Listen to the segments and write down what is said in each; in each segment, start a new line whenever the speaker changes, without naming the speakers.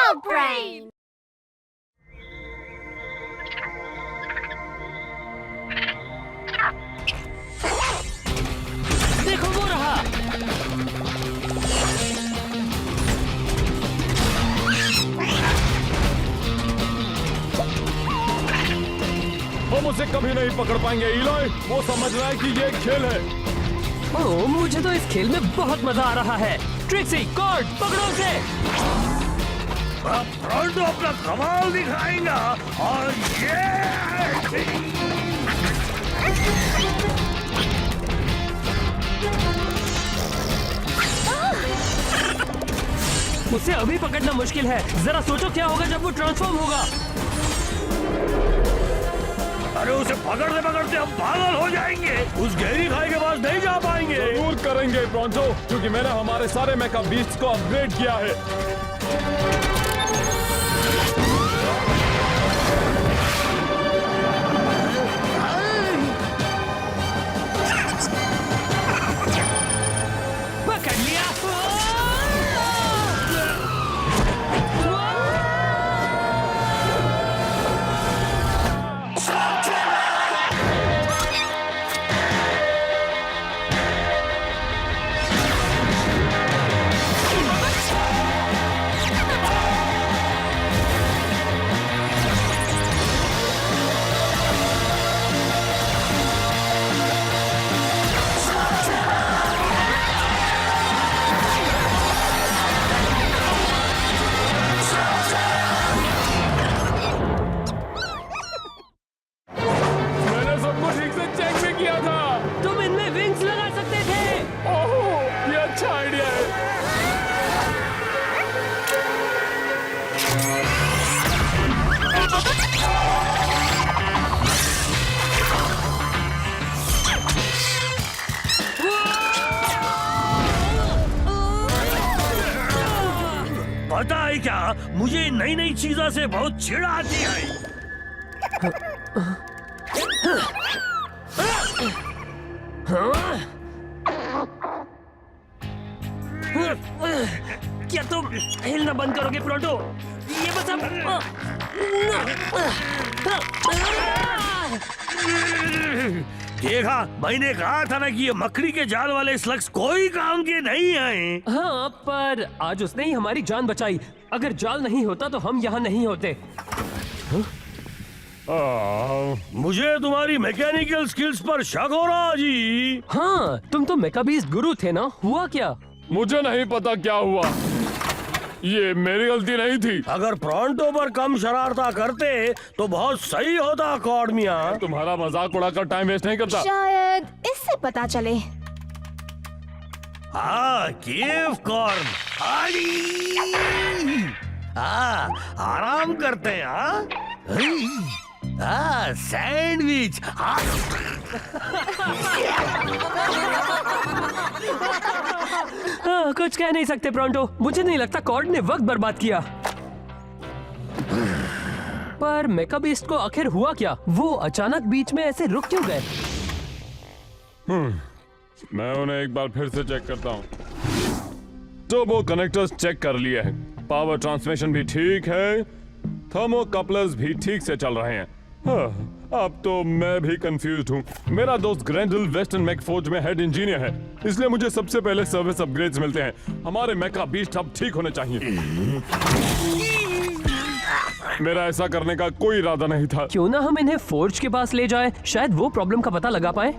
Dog Brain!
देखो वो रहा।
हम उसे कभी नहीं पकड़ पाएंगे इलाय। वो समझ रहा है कि ये एक खेल है।
ओह, मुझे तो इस खेल में बहुत मजा आ रहा है। ट्रिक्सी, कॉर्ड, पकड़ो उसे।
प्रोंटो अपना कमाल दिखाएगा और
उसे अभी पकड़ना मुश्किल है। जरा सोचो क्या होगा जब वो ट्रांसफॉर्म होगा।
अरे उसे पकड़ते पकड़ते हम पागल हो जाएंगे। उस गहरी खाई के पास नहीं जा पाएंगे।
जरूर करेंगे प्रोंटो, क्योंकि मैंने हमारे सारे मेका बीस्ट को अपग्रेड किया है।
पकड़ लिया।
मैंने सबको ठीक से चेक भी किया था।
तुम इनमें विंग्स लगा सकते थे।
ओह, ये अच्छा आइडिया है।
पता है क्या, मुझे नई नई चीजों से बहुत चिढ़ आती है।
क्या तुम हिलना बंद करोगे प्रोंटो? ये बस अब
देखा, मैंने कहा था ना कि ये मकड़ी के जाल वाले स्लग्स कोई काम के नहीं आए।
हाँ, पर आज उसने ही हमारी जान बचाई। अगर जाल नहीं होता तो हम यहाँ नहीं होते।
मुझे तुम्हारी मैकेनिकल स्किल्स पर शक हो रहा जी।
हाँ, तुम तो मेकाबीस्ट गुरु थे ना, हुआ क्या?
मुझे नहीं पता क्या हुआ। ये मेरी गलती नहीं थी।
अगर प्रोंटो पर कम शरारता करते तो बहुत सही होता कॉर्ड मियां।
तुम्हारा मजाक उड़ाकर टाइम वेस्ट नहीं करता।
शायद इससे पता चले।
हाँ, केव कॉर्न। हाँ, आराम करते हैं। हाँ, सैंडविच।
हाँ, कुछ कह नहीं सकते प्रोंटो। मुझे नहीं लगता कॉर्ड ने वक्त बर्बाद किया। पर मेकाबीस्ट को आखिर हुआ क्या? वो अचानक बीच में ऐसे रुक क्यों गए?
मैं उन्हें एक बार फिर से चेक करता हूँ। तो वो कनेक्टर्स चेक कर लिए हैं, पावर ट्रांसमिशन भी ठीक है, थर्मोकपलर्स भी ठीक से चल रहे हैं। हाँ, अब तो मैं भी कंफ्यूज्ड हूँ। मेरा दोस्त ग्रैंडल वेस्टर्न मैकफोर्ज में हेड इंजीनियर है, इसलिए मुझे सबसे पहले सर्विस अपग्रेड्स मिलते हैं। हमारे मेका बीस्ट अब ठीक होने चाहिए। मेरा ऐसा करने का कोई इरादा नहीं था।
क्यों ना हम इन्हें फोर्ज के पास ले जाएं? शायद वो प्रॉब्लम का पता लगा पाए।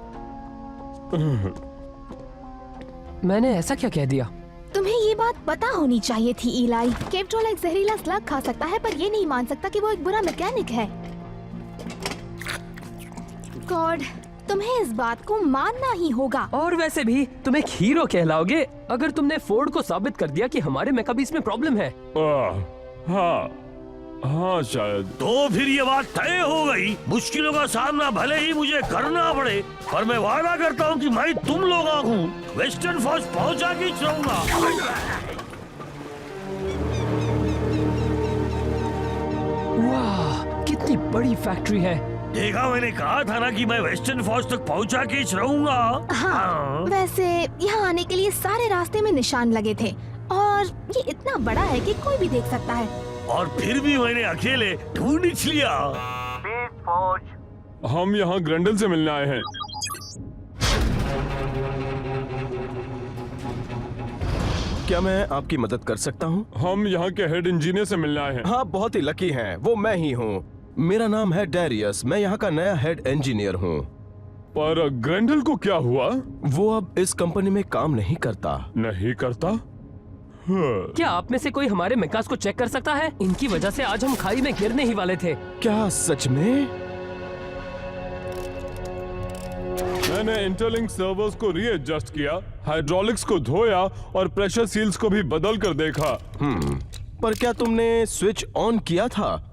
मैंने ऐसा क्या कह दिया?
तुम्हें ये बात पता होनी चाहिए थी इलाई। केवट्रोल एक जहरीला स्लग खा सकता है, पर ये नहीं मान सकता कि वो एक बुरा मैकेनिक है। गॉड, तुम्हें इस बात को मानना ही होगा।
और वैसे भी तुम एक हीरो कहलाओगे अगर तुमने फोर्ड को साबित कर दिया कि हमारे मेकाबीस्ट में प्रॉब्लम है।
हाँ हाँ, शायद।
तो फिर ये बात तय हो गई। मुश्किलों का सामना भले ही मुझे करना पड़े, पर मैं वादा करता हूँ कि मैं तुम लोगों को वेस्टर्न फौज पहुँचा के रहूंगा।
वाह, कितनी बड़ी फैक्ट्री है।
देखा, मैंने कहा था ना कि मैं वेस्टर्न फौज तक पहुंचा के रहूंगा।
हाँ, वैसे यहाँ आने के लिए सारे रास्ते में निशान लगे थे और ये इतना बड़ा है कि कोई भी देख सकता है।
और फिर भी मैंने अकेले ढूंढ लिया।
हम यहाँ ग्रैंडल से मिलने आए हैं।
क्या मैं आपकी मदद कर सकता हूँ?
हम यहाँ के हेड इंजीनियर से मिलने आए हैं।
हाँ, बहुत ही लकी हैं, वो मैं ही हूँ। मेरा नाम है डेरियस, मैं यहाँ का नया हेड इंजीनियर हूँ।
पर ग्रैंडल को क्या हुआ?
वो अब इस कंपनी में काम नहीं करता।
नहीं करता?
क्या आप में से कोई हमारे मेकास को चेक कर सकता है? इनकी वजह से आज हम खाई में गिरने ही वाले थे।
क्या सच में?
मैंने इंटरलिंक सर्वर्स को रीएडजस्ट किया, हाइड्रोलिक्स को धोया और प्रेशर सील्स को भी बदल कर देखा।
पर क्या तुमने स्विच ऑन किया था?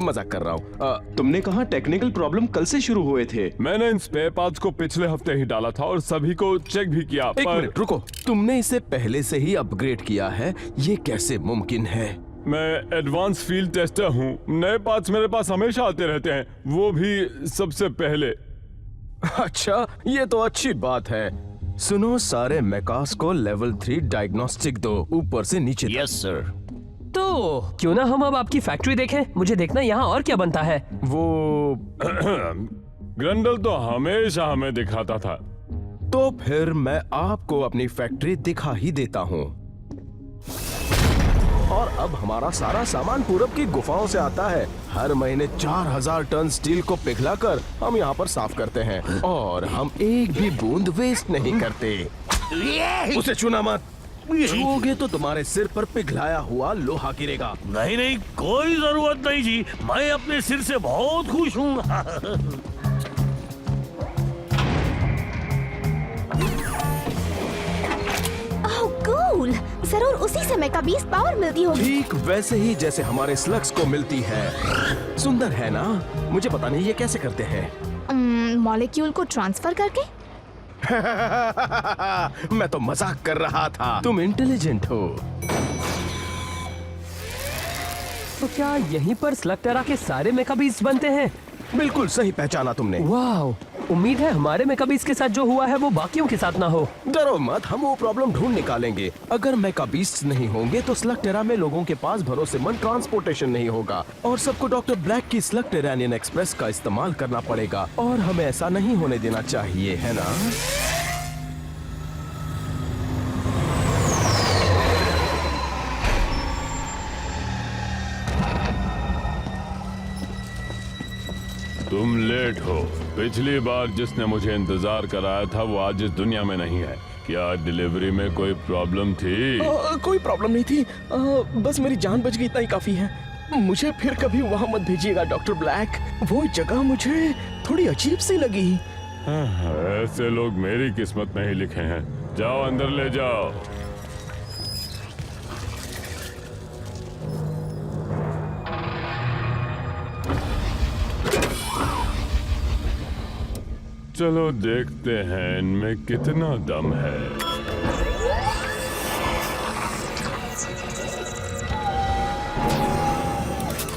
मजाक कर रहा हूँ।
तुमने कहा टेक्निकल प्रॉब्लम कल से शुरू हुए थे।
मैंने इन स्पेयर पार्ट्स को पिछले हफ्ते ही डाला था और सभी को चेक भी किया।
एक मिनट रुको, तुमने इसे पहले से ही अपग्रेड किया है, ये कैसे मुमकिन है?
मैं एडवांस फील्ड टेस्टर हूँ, नए पार्ट्स मेरे पास हमेशा आते रहते हैं, वो भी सबसे पहले।
अच्छा, ये तो अच्छी बात है। सुनो, सारे मेकास को लेवल 3 डायग्नोस्टिक दो, ऊपर से नीचे तक।
Yes sir.
तो क्यों ना हम अब आपकी फैक्ट्री देखें? मुझे देखना यहाँ और क्या बनता है।
वो
ग्रैंडल तो हमेशा हमें दिखाता था।
तो फिर मैं आपको अपनी फैक्ट्री दिखा ही देता हूँ। और अब हमारा सारा सामान पूरब की गुफाओं से आता है। हर महीने 4000 टन स्टील को पिघलाकर हम यहाँ पर साफ करते हैं और हम एक भी बूंद वेस्ट नहीं करते। उसे छूना मत, छूओगे तो तुम्हारे सिर पर पिघलाया हुआ लोहा गिरेगा।
नहीं नहीं, कोई जरूरत नहीं जी, मैं अपने सिर से बहुत खुश हूँ।
ओह कूल, जरूर उसी से मेका बीस्ट पावर मिलती होगी।
ठीक वैसे ही जैसे हमारे स्लग्स को मिलती है। सुंदर है ना? मुझे पता नहीं ये कैसे करते हैं।
मॉलिक्यूल को ट्रांसफर करके?
मैं तो मजाक कर रहा था, तुम इंटेलिजेंट हो।
तो क्या यहीं पर स्लगटेरा के सारे मेकाबीस्ट बनते हैं?
बिल्कुल सही पहचाना तुमने।
वाह, उम्मीद है हमारे मेकाबीस्ट के साथ जो हुआ है वो बाकियों के साथ ना हो।
डरो मत, हम वो प्रॉब्लम ढूंढ निकालेंगे। अगर मेकाबीस्ट्स नहीं होंगे तो स्लगटेरा में लोगों के पास भरोसेमंद ट्रांसपोर्टेशन नहीं होगा और सबको डॉक्टर ब्लैक की स्लगटेरानियन एक्सप्रेस का इस्तेमाल करना पड़ेगा और हमें ऐसा नहीं होने देना चाहिए, है ना?
तुम लेट हो। पिछली बार जिसने मुझे इंतजार कराया था वो आज इस दुनिया में नहीं है। क्या डिलीवरी में कोई प्रॉब्लम थी?
कोई प्रॉब्लम नहीं थी, बस मेरी जान बच गई, इतना ही काफी है। मुझे फिर कभी वहाँ मत भेजिएगा डॉक्टर ब्लैक, वो जगह मुझे थोड़ी अजीब सी लगी।
ऐसे लोग मेरी किस्मत में ही लिखे हैं। जाओ अंदर ले जाओ। चलो देखते हैं इनमें कितना दम है।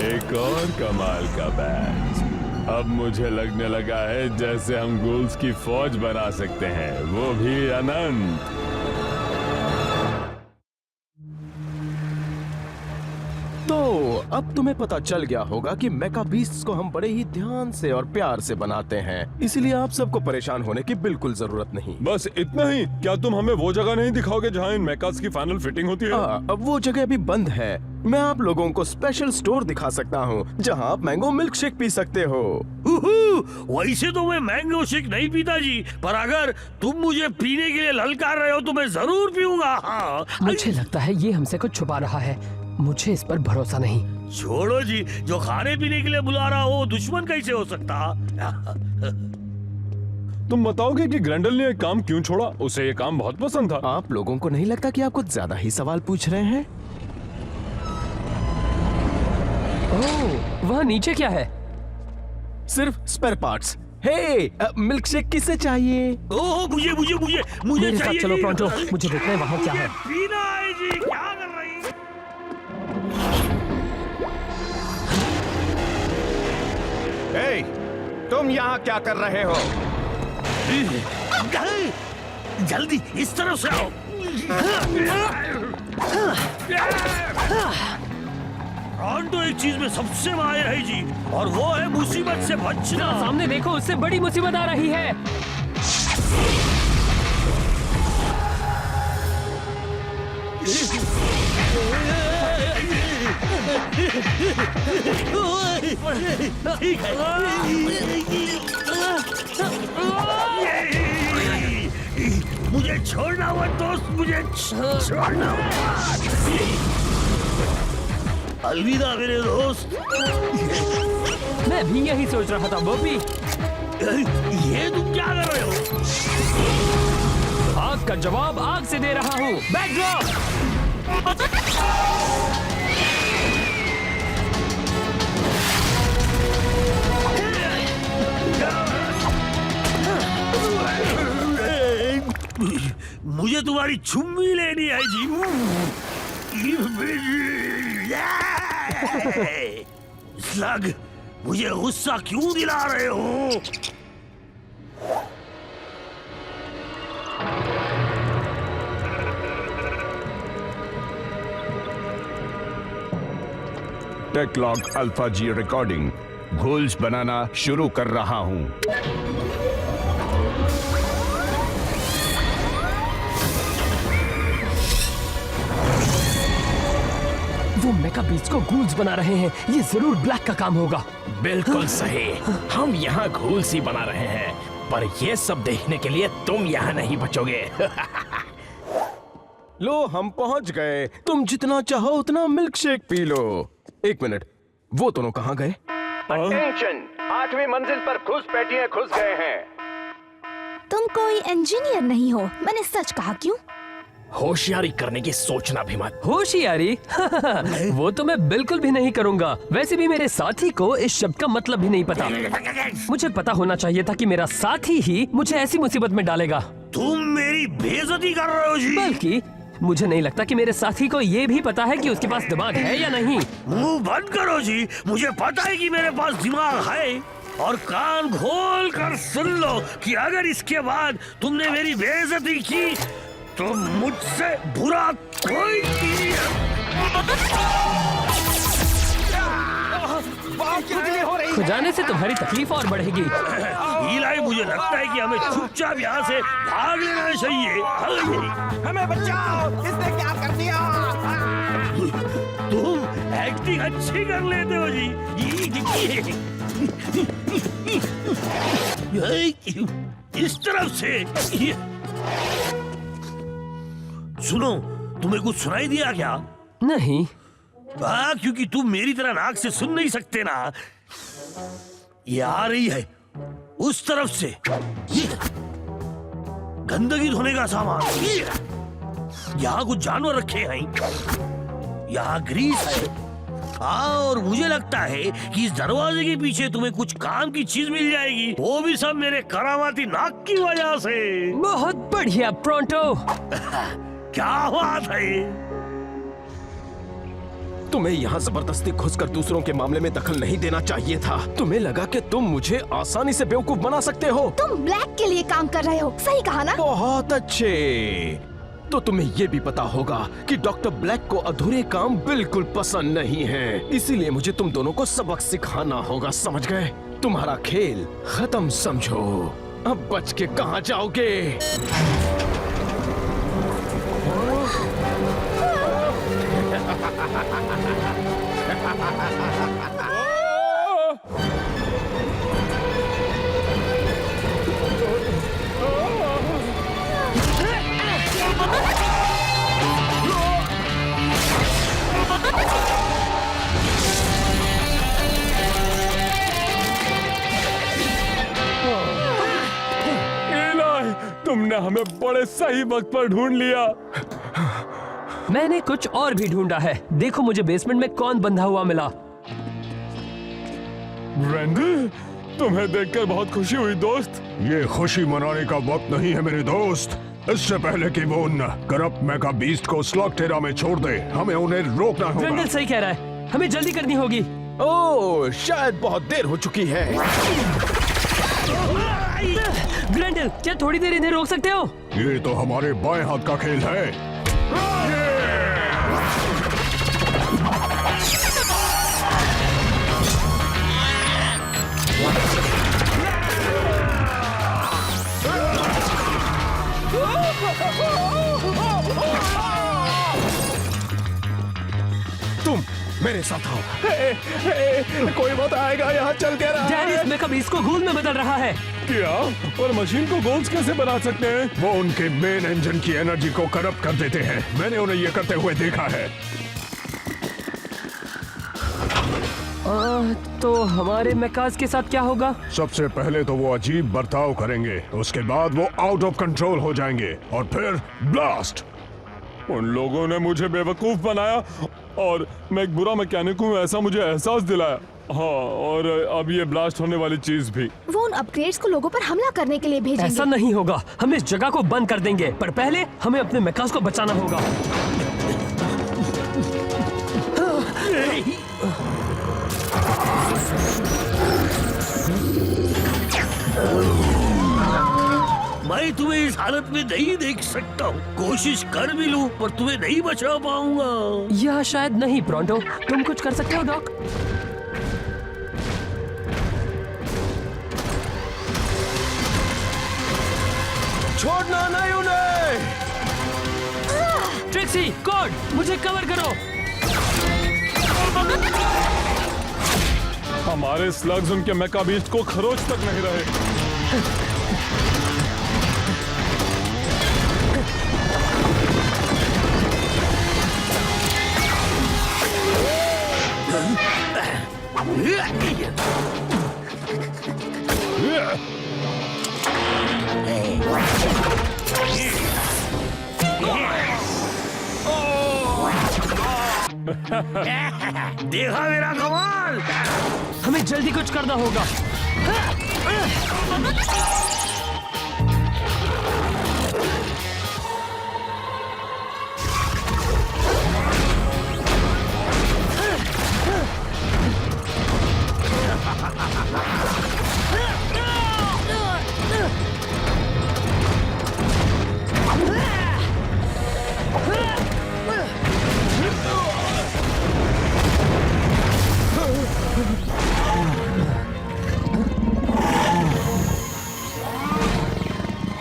एक और कमाल का बैच। अब मुझे लगने लगा है जैसे हम गूल्स की फौज बना सकते हैं, वो भी अनंत।
तो अब तुम्हें पता चल गया होगा कि मेकाबीस्ट्स को हम बड़े ही ध्यान से और प्यार से बनाते हैं, इसलिए आप सबको परेशान होने की बिल्कुल जरूरत नहीं।
बस इतना ही? क्या तुम हमें वो जगह नहीं दिखाओगे जहाँ इन मेकास की फाइनल फिटिंग होती है?
अब वो जगह अभी बंद है। मैं आप लोगों को स्पेशल स्टोर दिखा सकता हूँ जहाँ आप मैंगो मिल्क शेक पी सकते हो।
वैसे तो मैं मैंगो शेक नहीं पीता जी, पर अगर तुम मुझे पीने के लिए ललकार रहे हो तो मैं जरूर पीऊंगा। हाँ।
मुझे लगता है ये हमसे कुछ छुपा रहा है, मुझे इस पर भरोसा नहीं।
छोड़ो जी, जो खाने पीने के लिए बुला रहा हो दुश्मन कैसे हो सकता?
तुम बताओगे कि ग्रैंडल ने ये काम क्यों छोड़ा? उसे ये काम बहुत पसंद था।
आप लोगों को नहीं लगता कि आप कुछ ज्यादा ही सवाल पूछ रहे हैं?
ओह, वहाँ नीचे क्या है?
सिर्फ स्पेयर पार्ट्स। हे, मिल्क शेक किसे चाहिए?
ओह, मुझे मुझे मुझे मुझे
मेरे साथ
चाहिए
चलो
जी।
प्रोंटो, मुझे देखना है वहाँ क्या है।
पीना है जी, क्या कर रही?
हे, तुम यहाँ क्या कर रहे हो?
जल्दी इस तरफ से आओ। टोरंटो एक चीज में सबसे माहिर है जी, और वो है मुसीबत से बचना।
सामने देखो, उससे बड़ी मुसीबत आ रही है।
ठीक है। मुझे छोड़ना मत दोस्त, मुझे छोड़ना मत। अलविदा मेरे दोस्त।
मैं भी यही सोच रहा था बॉबी।
ये तुम क्या कर रहे हो?
आग का जवाब आग से दे रहा हूँ। बैकड्रॉप।
मुझे तुम्हारी चुम्मी लेनी है जी। स्लग, मुझे गुस्सा क्यों दिला रहे हो?
टेकलॉग अल्फा जी रिकॉर्डिंग। घोल्स बनाना शुरू कर रहा हूँ।
वो मेका बीस्ट को गूल्स बना रहे हैं। ये जरूर ब्लैक का काम होगा।
बिल्कुल सही। हम यहाँ घोल्स ही बना रहे हैं, पर ये सब देखने के लिए तुम यहाँ नहीं बचोगे। लो, हम पहुंच गए। तुम जितना चाहो उतना मिल्क शेक पी लो। एक मिनट, वो दोनों कहाँ गए?
अटेंशन, 8वीं मंजिल पर घुसपैठिए घुस गए हैं।
तुम कोई इंजीनियर नहीं हो, मैंने सच कहा। क्यों?
होशियारी करने की सोचना भी मत।
होशियारी? वो तो मैं बिल्कुल भी नहीं करूंगा। वैसे भी मेरे साथी को इस शब्द का मतलब भी नहीं पता। मुझे पता होना चाहिए था कि मेरा साथी ही मुझे ऐसी मुसीबत में डालेगा।
तुम मेरी बेइज्जती कर रहे हो जी।
बल्कि मुझे नहीं लगता कि मेरे साथी को ये भी पता है कि उसके पास दिमाग है या नहीं।
मुंह बंद करो जी। मुझे पता है कि मेरे पास दिमाग है, और कान खोल कर सुन लो कि अगर इसके बाद तुमने मेरी बेइज्जती की तो मुझसे बुरा कोई नहीं है।
खुजाने से तुम्हारी तकलीफ और बढ़ेगी।
इलाई, मुझे लगता है कि हमें चुपचाप यहाँ से भाग लेना चाहिए।
हमें बचाओ, इसने क्या कर दिया?
तुम एक्टिंग अच्छी कर लेते हो जी। इस तरफ से। सुनो, तुम्हें कुछ सुनाई दिया क्या?
नहीं।
क्योंकि तुम मेरी तरह नाक से सुन नहीं सकते ना। ये आ रही है उस तरफ से। गंदगी धोने का सामान। यहाँ कुछ जानवर रखे हैं, यहाँ ग्रीस है। और मुझे लगता है कि इस दरवाजे के पीछे तुम्हें कुछ काम की चीज मिल जाएगी। वो भी सब मेरे करामाती नाक की वजह से।
बहुत बढ़िया प्रोंटो।
क्या बात है?
तुम्हें यहाँ जबरदस्ती घुसकर दूसरों के मामले में दखल नहीं देना चाहिए था। तुम्हें लगा कि तुम मुझे आसानी से बेवकूफ बना सकते हो।
तुम ब्लैक के लिए काम कर रहे हो, सही कहा ना?
बहुत अच्छे। तो तुम्हें ये भी पता होगा कि डॉक्टर ब्लैक को अधूरे काम बिल्कुल पसंद नहीं है। इसीलिए मुझे तुम दोनों को सबक सिखाना होगा, समझ गए? तुम्हारा खेल खत्म समझो। अब बच के कहाँ जाओगे?
तुमने हमें बड़े सही वक्त पर ढूंढ लिया।
मैंने कुछ और भी ढूंढा है। देखो मुझे बेसमेंट में कौन बंधा हुआ मिला।
ब्रेंडन, तुम्हें देखकर बहुत खुशी हुई दोस्त।
ये खुशी मनाने का वक्त नहीं है मेरे दोस्त। इससे पहले कि वो उन करप्ट मेगा बीस्ट को स्लॉगटेरा में छोड़ दे, हमें उन्हें रोकना होगा।
ग्रेंडल सही कह रहा है, हमें जल्दी करनी होगी।
ओह, शायद बहुत देर हो चुकी है।
ग्रेंडल, क्या थोड़ी देर इन्हें रोक सकते हो?
ये तो हमारे बाएं हाथ का खेल है।
मेरे साथ आओ। कोई मत आएगा यहाँ, चल के रहा
डैडी इस मेकअप इसको गोल में बदल रहा है।
क्या? और मशीन को गोल्स कैसे बना सकते हैं?
वो उनके मेन इंजन की एनर्जी को करप्ट कर देते हैं। मैंने उन्हें ये करते हुए देखा है।
तो हमारे मेकाज के साथ क्या होगा?
सबसे पहले तो वो अजीब बर्ताव करेंगे, उसके बाद वो आउट ऑफ कंट्रोल हो जाएंगे और फिर ब्लास्ट।
उन लोगों ने मुझे बेवकूफ बनाया और मैं एक बुरा मैकेनिक हूँ ऐसा मुझे एहसास दिलाया। हाँ, और अब ये ब्लास्ट होने वाली चीज भी।
वो उन अपग्रेड्स को लोगों पर हमला करने के लिए भेजेंगे।
ऐसा नहीं होगा, हम इस जगह को बंद कर देंगे, पर पहले हमें अपने मेकाज को बचाना होगा।
मैं तुम्हें इस हालत में नहीं देख सकता हूँ। कोशिश कर भी लूं पर तुम्हें नहीं बचा पाऊंगा।
यह शायद नहीं ब्रॉन्टो, तुम कुछ कर सकते हो डॉक?
छोड़ना नहीं उन्हें।
ट्रिक्सी, कॉर्ड, मुझे कवर करो।
हमारे स्लग्स उनके मेका बीस्ट को खरोच तक नहीं रहे।
देखा मेरा कमाल।
हमें जल्दी कुछ करना होगा।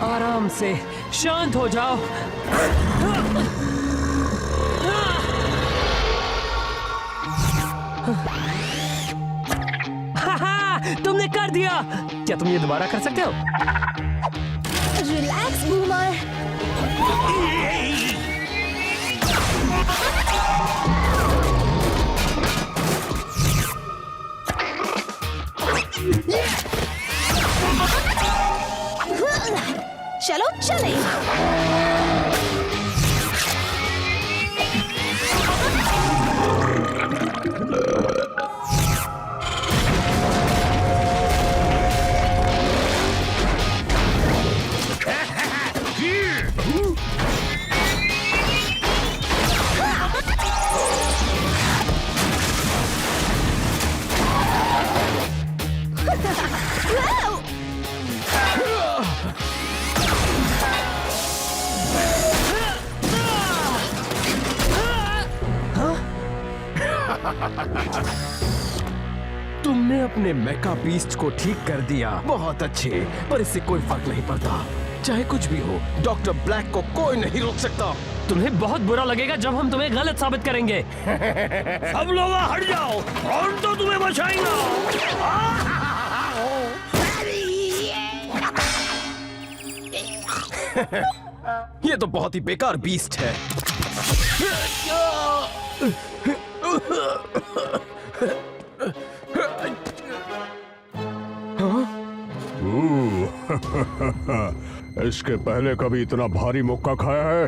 आराम से, शांत हो जाओ। तुमने कर दिया। क्या तुम ये दोबारा कर सकते हो?
Relax boomer. चलो चले।
तुमने अपने मेका बीस्ट को ठीक कर दिया, बहुत अच्छे, पर इससे कोई फर्क नहीं पड़ता। चाहे कुछ भी हो, डॉक्टर ब्लैक को कोई नहीं रोक सकता।
तुम्हें बहुत बुरा लगेगा जब हम तुम्हें गलत साबित करेंगे।
सब लोग हट जाओ, कौन तो तुम्हें बचाएगा?
ये तो बहुत ही बेकार बीस्ट है।
इसके पहले कभी इतना भारी मुक्का खाया है?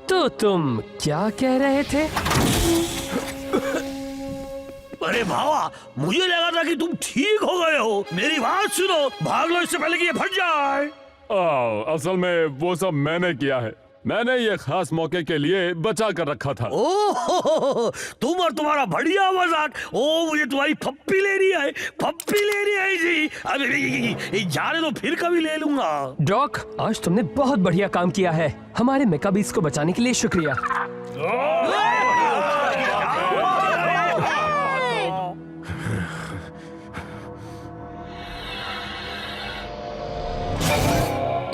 तो तुम क्या कह रहे थे?
अरे भावा, मुझे लगा था कि तुम ठीक हो गए हो। मेरी बात सुनो, भाग लो इससे पहले कि ये फट जाए।
असल में वो सब मैंने किया है। मैंने ये खास मौके के लिए बचा कर रखा था।
ओह, तुम और तुम्हारा बढ़िया मजाक। ओ, मुझे तुम्हारी पप्पी लेनी है, पप्पी लेनी है जी। अरे जाने दो, फिर कभी ले लूंगा।
डॉक, आज तुमने बहुत बढ़िया काम किया है। हमारे मेकाबीस को बचाने के लिए शुक्रिया।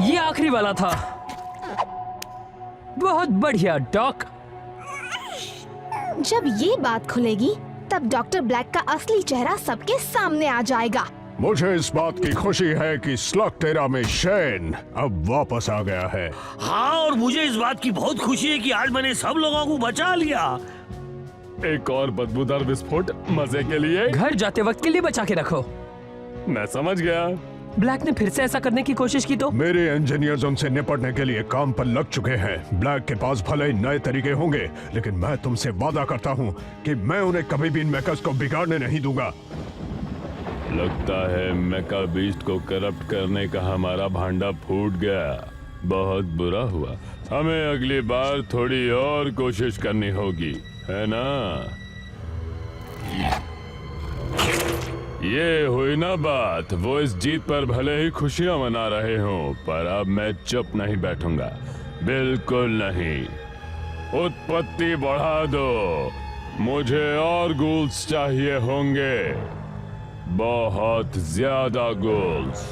ये आखिरी वाला था। बहुत बढ़िया डॉक।
जब ये बात खुलेगी तब डॉक्टर ब्लैक का असली चेहरा सबके सामने आ जाएगा।
मुझे इस बात की खुशी है कि स्लगटेरा में शेन अब वापस आ गया है।
हाँ, और मुझे इस बात की बहुत खुशी है कि आज मैंने सब लोगों को बचा लिया।
एक और बदबूदार विस्फोट मजे के लिए।
घर जाते वक्त के लिए बचा के रखो।
मैं समझ गया।
ब्लैक ने फिर से ऐसा करने की कोशिश की तो?
मेरे इंजीनियर्स उनसे निपटने के लिए काम पर लग चुके हैं। ब्लैक के पास भले ही नए तरीके होंगे, लेकिन मैं तुमसे वादा करता हूँ कि मैं उन्हें कभी भी इन मेकर्स को बिगाड़ने नहीं दूंगा।
लगता है मेका बीस्ट को करप्ट करने का हमारा भांडा फूट गया। बहुत बुरा हुआ। हमें अगली बार थोड़ी और कोशिश करनी होगी, है ना? ये हुई ना बात। वो इस जीत पर भले ही खुशियां मना रहे हों, पर अब मैं चुप नहीं बैठूंगा, बिल्कुल नहीं। उत्पत्ति बढ़ा दो, मुझे और गोल्स चाहिए होंगे, बहुत ज्यादा गोल्स।